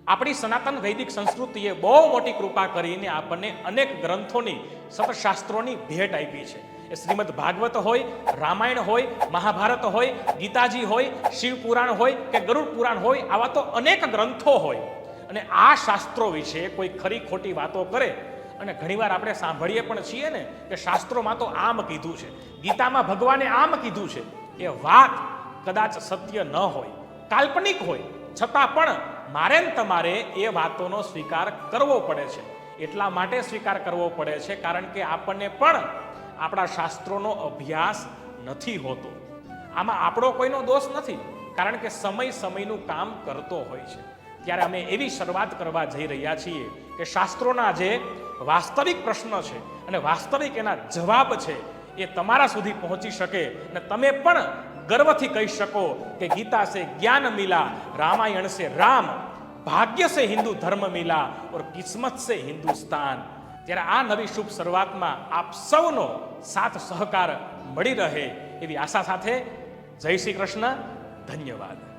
આપણી સનાતન વૈદિક સંસ્કૃતિએ બહુ મોટી કૃપા કરીને આપણને અનેક ગ્રંથોની સતશાસ્ત્રોની ભેટ આપી છે. એ શ્રીમદ ભાગવત હોય, રામાયણ હોય, મહાભારત હોય, ગીતાજી હોય, શિવ પુરાણ હોય કે ગરુડ પુરાણ હોય, આવા તો અનેક ગ્રંથો હોય. અને આ શાસ્ત્રો વિશે કોઈ ખરી ખોટી વાતો કરે અને ઘણીવાર આપણે સાંભળીએ પણ છીએ ને કે શાસ્ત્રોમાં તો આમ કીધું છે, ગીતામાં ભગવાને આમ કીધું છે. એ વાત કદાચ સત્ય ન હોય, કાલ્પનિક હોય, છતાં પણ મારે ને તમારે એ વાતોનો સ્વીકાર કરવો પડે છે. એટલા માટે સ્વીકાર કરવો પડે છે કારણ કે આપણને પણ આપણા શાસ્ત્રોનો અભ્યાસ નથી હોતો. આમાં આપણો કોઈનો દોષ નથી, કારણ કે સમય સમયનું કામ કરતો હોય છે. ત્યારે અમે એવી શરૂઆત કરવા જઈ રહ્યા છીએ કે શાસ્ત્રોના જે વાસ્તવિક પ્રશ્ન છે અને વાસ્તવિક એના જવાબ છે એ તમારા સુધી પહોંચી શકે અને તમે પણ गर्व थी कही सको कि गीता से ज्ञान मिला, रामायण से राम, भाग्य से हिंदू धर्म मिला और किस्मत से हिंदुस्तान। त्यारे आ नवी शुभ शुरुआत में आप सौनो साथ सहकार मળી રહે એવી આશા સાથે જય શ્રી કૃષ્ણ, ધન્યવાદ।